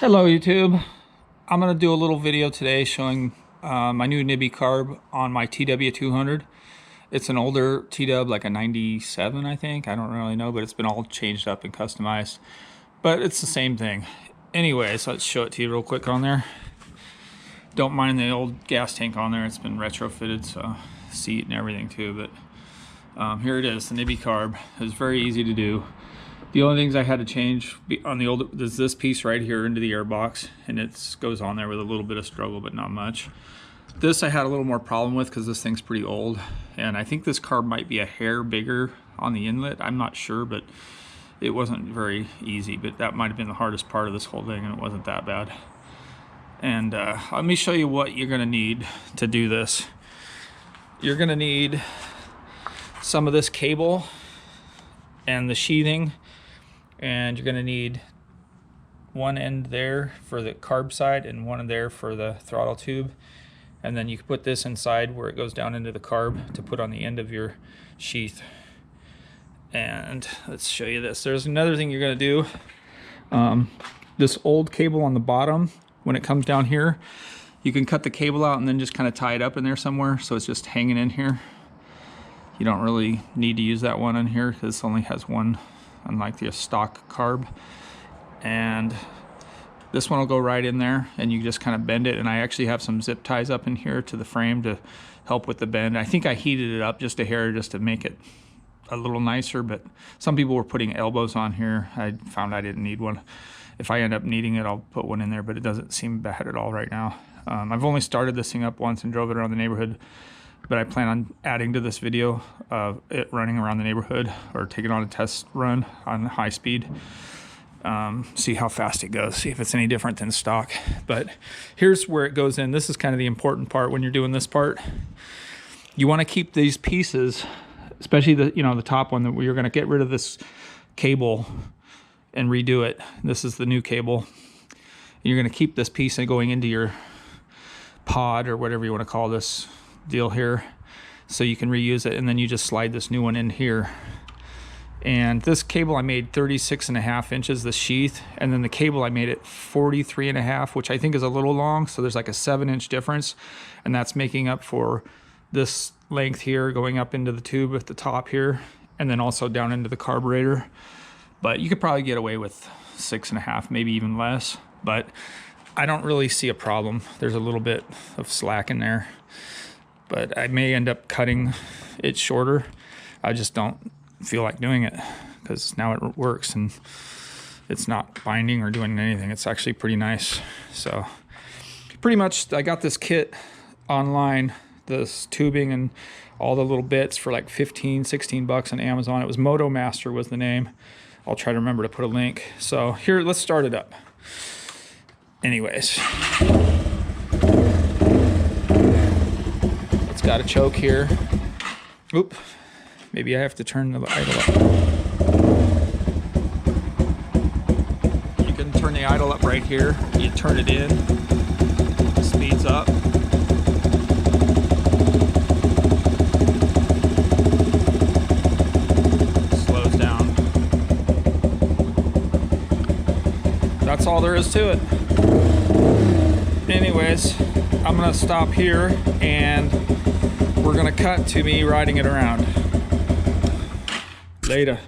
Hello YouTube. I'm going to do a little video today showing my new Nibby carb on my TW200. It's an older TW, like a 97 I think. I don't really know, but it's been all changed up and customized. But it's the same thing. Anyways, let's show it to you real quick on there. Don't mind the old gas tank on there. It's been retrofitted, so seat and everything too. But here it is, the Nibby carb. It's very easy to do. The only things I had to change on the old is this piece right here into the air box, and it goes on there with a little bit of struggle, but not much. This I had a little more problem with because this thing's pretty old, and I think this carb might be a hair bigger on the inlet. I'm not sure, but it wasn't very easy, but that might have been the hardest part of this whole thing, and it wasn't that bad. And let me show you what you're gonna need to do this. You're gonna need some of this cable and the sheathing, and you're going to need one end there for the carb side and one there for the throttle tube, and then you can put this inside where it goes down into the carb to put on the end of your sheath. And let's show you this. There's another thing you're going to do. This old cable on the bottom, when it comes down here, you can cut the cable out and then just kind of tie it up in there somewhere so it's just hanging in here. You don't really need to use that one in here because this only has one, unlike the stock carb. And this one will go right in there, and you just kind of bend it. And I actually have some zip ties up in here to the frame to help with the bend. I think I heated it up just a hair just to make it a little nicer, but some people were putting elbows on here. I found I didn't need one. If I end up needing it, I'll put one in there, but it doesn't seem bad at all right now. I've only started this thing up once and drove it around the neighborhood, but I plan on adding to this video of it running around the neighborhood or taking on a test run on high speed. See how fast it goes, see if it's any different than stock. But here's where it goes in. This is kind of the important part when you're doing this part. You want to keep these pieces, especially the top one, that you're going to get rid of this cable and redo it. This is the new cable. You're going to keep this piece going into your pod or whatever you want to call this deal here, so you can reuse it, and then you just slide this new one in here. And this cable I made 36.5 inches, the sheath, and then the cable I made it 43.5, which I think is a little long, so there's like a 7-inch difference, and that's making up for this length here going up into the tube at the top here, and then also down into the carburetor. But you could probably get away with 6.5, maybe even less, but I don't really see a problem. There's a little bit of slack in there, but I may end up cutting it shorter. I just don't feel like doing it because now it works and it's not binding or doing anything. It's actually pretty nice. So pretty much I got this kit online, this tubing and all the little bits, for like 15-16 bucks on Amazon. It was Moto Master was the name. I'll try to remember to put a link. So here, let's start it up. Anyways, it's got a choke here. Oop, maybe I have to turn the idle up. You can turn the idle up right here. You turn it in, it speeds up. Slows down. That's all there is to it. Anyways, I'm gonna stop here and we're gonna cut to me riding it around. Later.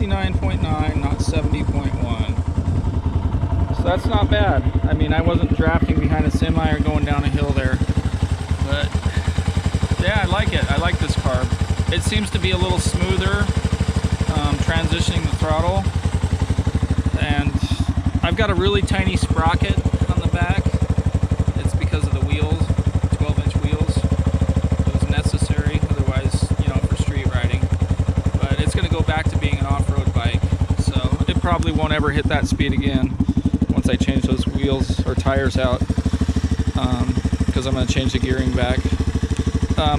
69.9, not 70.1. So that's not bad. I mean, I wasn't drafting behind a semi or going down a hill there. But yeah, I like it. I like this carb. It seems to be a little smoother transitioning the throttle. And I've got a really tiny sprocket on the back. It's because of the wheels, 12-inch wheels. It was necessary, otherwise, you know, for street riding. But it's going to go back to being an off-road bike. So it probably won't ever hit that speed again once I change those wheels or tires out, because I'm going to change the gearing back.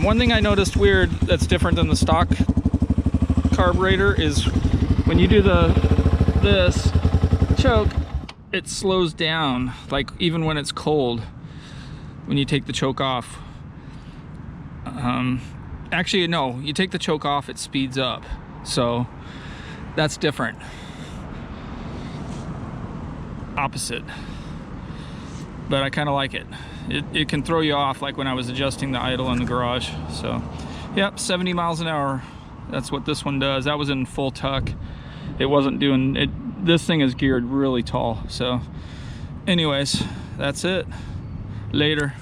One thing I noticed weird that's different than the stock carburetor is when you do this choke, it slows down, like even when it's cold, when you take the choke off. Actually, no, you take the choke off, it speeds up. So that's different. Opposite. But I kind of like it. It can throw you off, like when I was adjusting the idle in the garage. So, yep, 70 miles an hour. That's what this one does. That was in full tuck. It wasn't doing it. This thing is geared really tall. So, anyways, that's it. Later.